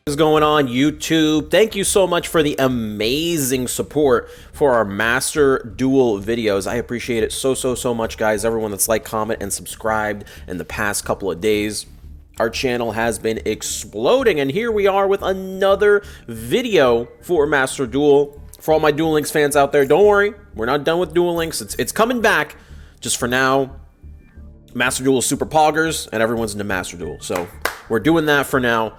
What's going on, YouTube? Thank you so much for the amazing support for our Master Duel videos. I appreciate it so much, guys. Everyone that's liked, comment, and subscribed in the past couple of days. Our channel has been exploding, and here we are with another video for Master Duel. For all my Duel Links fans out there, don't worry, we're not done with Duel Links. It's coming back. Just for now, Master Duel is super poggers, and everyone's into Master Duel. So we're doing that for now.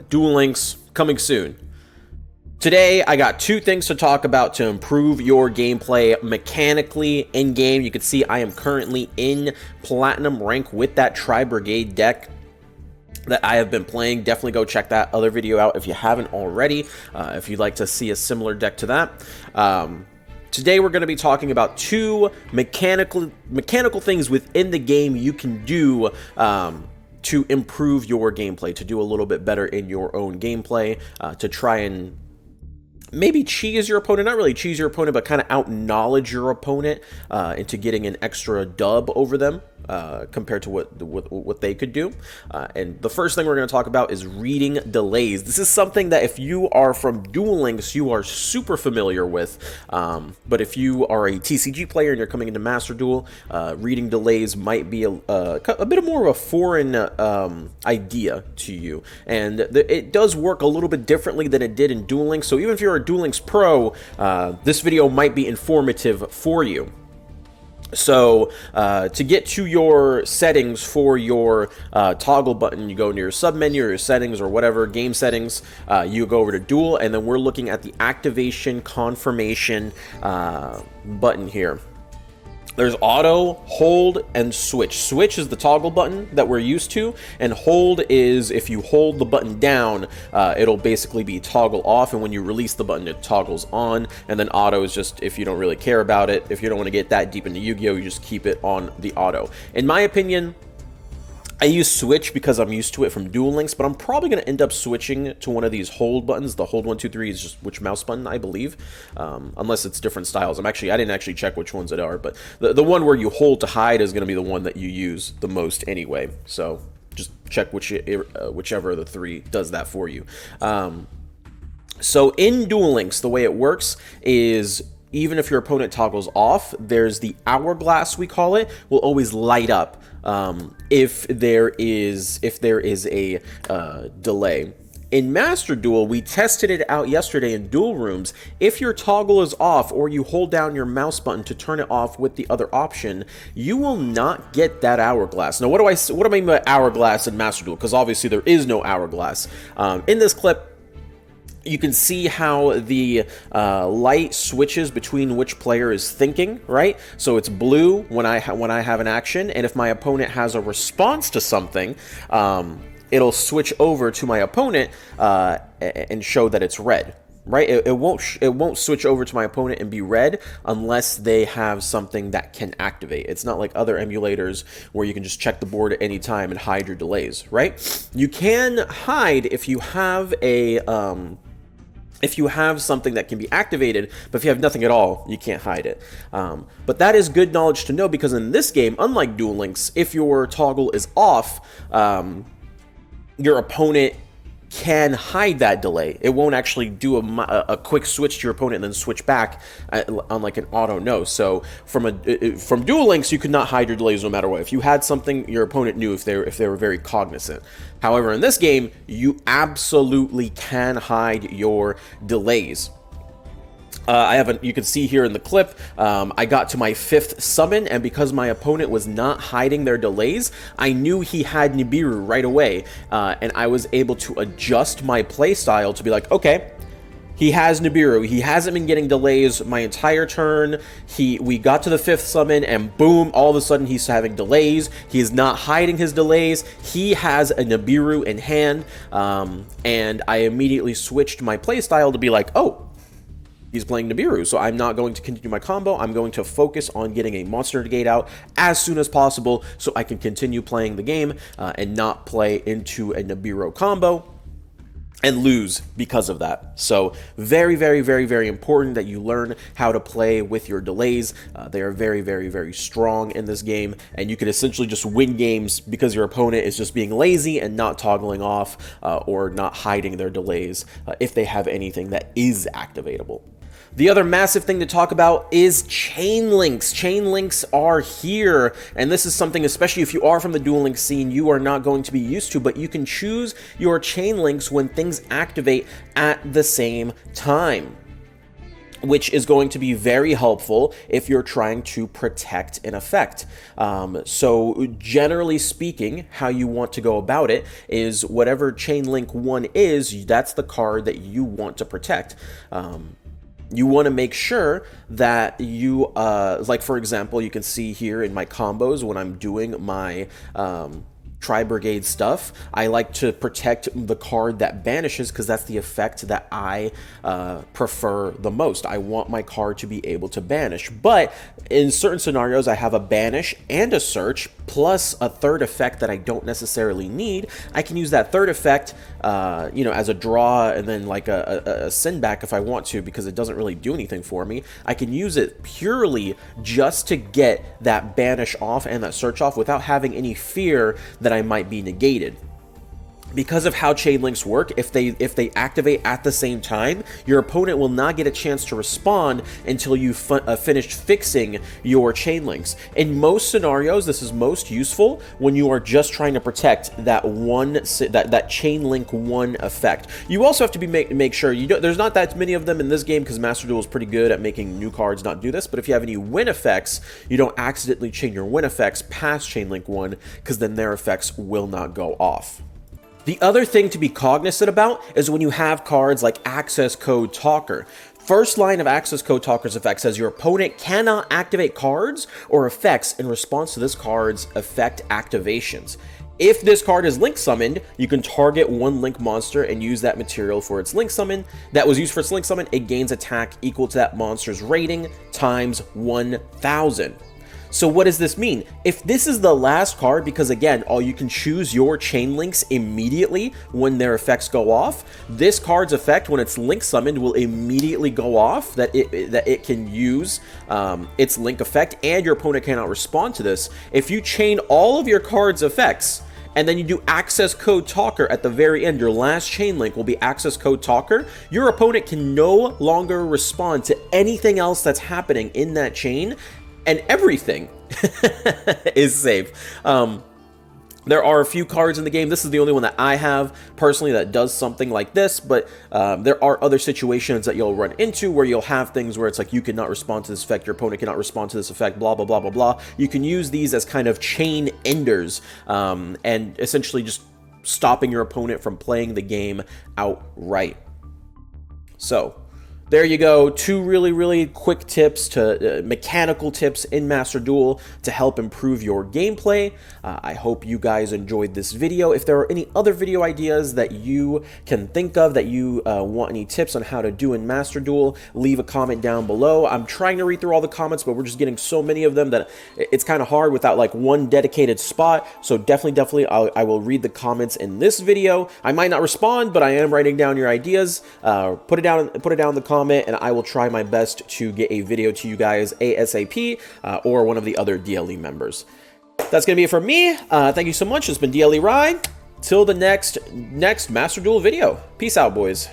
Duel Links coming soon. Today, I got two things to talk about to improve your gameplay mechanically in-game. You can see I am currently in Platinum rank with that Tri-Brigade deck that I have been playing. Definitely go check that other video out if you haven't already, if you'd like to see a similar deck to that. Today we're going to be talking about two mechanical things within the game you can do to improve your gameplay, to do a little bit better in your own gameplay, to try and maybe cheese your opponent, not really cheese your opponent, but kind of out-knowledge your opponent into getting an extra dub over them compared to what they could do. And the first thing we're going to talk about is reading delays. This is something that if you are from Duel Links, you are super familiar with. But if you are a TCG player and you're coming into Master Duel, reading delays might be a bit more of a foreign idea to you. And it does work a little bit differently than it did in Duel Links. So even if you're a Duel Links pro, this video might be informative for you. So to get to your settings for your toggle button, you go into your submenu or your settings or whatever, game settings, you go over to Duel, and then we're looking at the activation confirmation button here. There's auto, hold, and switch. Switch is the toggle button that we're used to, and hold is if you hold the button down, it'll basically be toggle off, and when you release the button, it toggles on, and then auto is just if you don't really care about it. If you don't want to get that deep into Yu-Gi-Oh, you just keep it on the auto. In my opinion, I use switch because I'm used to it from Duel Links, but I'm probably going to end up switching to one of these hold buttons. The hold 1, 2, 3 is just which mouse button, I believe, unless it's different styles. I didn't actually check which ones it are, but the one where you hold to hide is going to be the one that you use the most anyway. So just check whichever of the three does that for you. So in Duel Links, the way it works is even if your opponent toggles off, there's the hourglass, we call it, will always light up if there is a delay. In Master Duel, we tested it out yesterday in Duel Rooms. If your toggle is off or you hold down your mouse button to turn it off with the other option, you will not get that hourglass. Now, what do I mean by hourglass in Master Duel? Because obviously there is no hourglass. In this clip, you can see how the light switches between which player is thinking, right? So it's blue when I have an action, and if my opponent has a response to something, it'll switch over to my opponent and show that it's red, right? It won't switch over to my opponent and be red unless they have something that can activate. It's not like other emulators where you can just check the board at any time and hide your delays, right? You can hide if you have something that can be activated, but if you have nothing at all, you can't hide it. But that is good knowledge to know, because in this game, unlike Duel Links, if your toggle is off, your opponent can hide that delay. It won't actually do a quick switch to your opponent and then switch back, unlike an auto no. So from Duel Links, you could not hide your delays no matter what. If you had something, your opponent knew if they were very cognizant. However, in this game, you absolutely can hide your delays. You can see here in the clip, I got to my 5th summon, and because my opponent was not hiding their delays, I knew he had Nibiru right away, and I was able to adjust my playstyle to be like, okay, he has Nibiru. He hasn't been getting delays my entire turn. We got to the 5th summon, and boom, all of a sudden he's having delays. He is not hiding his delays. He has a Nibiru in hand, and I immediately switched my playstyle to be like, oh, he's playing Nibiru, so I'm not going to continue my combo. I'm going to focus on getting a monster negate out as soon as possible so I can continue playing the game and not play into a Nibiru combo. and lose because of that. So very, very, very, very important that you learn how to play with your delays. They are very, very, very strong in this game, and you can essentially just win games because your opponent is just being lazy and not toggling off or not hiding their delays if they have anything that is activatable. The other massive thing to talk about is chain links. Chain links are here, and this is something, especially if you are from the Duel Link scene, you are not going to be used to, but you can choose your chain links when things activate at the same time, which is going to be very helpful if you're trying to protect an effect. So generally speaking, how you want to go about it is whatever chain link 1 is, that's the card that you want to protect. You want to make sure that you, like for example, you can see here in my combos when I'm doing my Tri-Brigade stuff, I like to protect the card that banishes because that's the effect that I prefer the most. I want my card to be able to banish, but in certain scenarios I have a banish and a search plus a third effect that I don't necessarily need. I can use that third effect you know, as a draw and then like a send back if I want to, because it doesn't really do anything for me. I can use it purely just to get that banish off and that search off without having any fear that I might be negated. Because of how chain links work, if they activate at the same time, your opponent will not get a chance to respond until you've finished fixing your chain links. In most scenarios, this is most useful when you are just trying to protect that that chain link 1 effect. You also have to make sure you don't. There's not that many of them in this game because Master Duel is pretty good at making new cards not do this. But if you have any win effects, you don't accidentally chain your win effects past chain link 1, because then their effects will not go off. The other thing to be cognizant about is when you have cards like Access Code Talker. First line of Access Code Talker's effect says your opponent cannot activate cards or effects in response to this card's effect activations. If this card is link summoned, you can target one link monster and use that material for its link summon. That was used for its link summon. It gains attack equal to that monster's rating times 1,000. So what does this mean? If this is the last card, because again, you can choose your chain links immediately when their effects go off, this card's effect, when it's link summoned, will immediately go off, that it can use its link effect, and your opponent cannot respond to this. If you chain all of your card's effects, and then you do Access Code Talker at the very end, your last chain link will be Access Code Talker, your opponent can no longer respond to anything else that's happening in that chain, and everything is safe. There are a few cards in the game. This is the only one that I have personally that does something like this, but there are other situations that you'll run into where you'll have things where it's like you cannot respond to this effect, your opponent cannot respond to this effect, blah, blah, blah, blah, blah. You can use these as kind of chain enders and essentially just stopping your opponent from playing the game outright. So there you go, 2 really, really quick tips to mechanical tips in Master Duel to help improve your gameplay. I hope you guys enjoyed this video. If there are any other video ideas that you can think of that you want any tips on how to do in Master Duel, leave a comment down below. I'm trying to read through all the comments, but we're just getting so many of them that it's kind of hard without like one dedicated spot. So definitely, I will read the comments in this video. I might not respond, but I am writing down your ideas. Put it down in the comments. And I will try my best to get a video to you guys ASAP or one of the other DLE members. That's going to be it from me. Thank you so much. It's been DLE Rye. Till the next Master Duel video. Peace out, boys.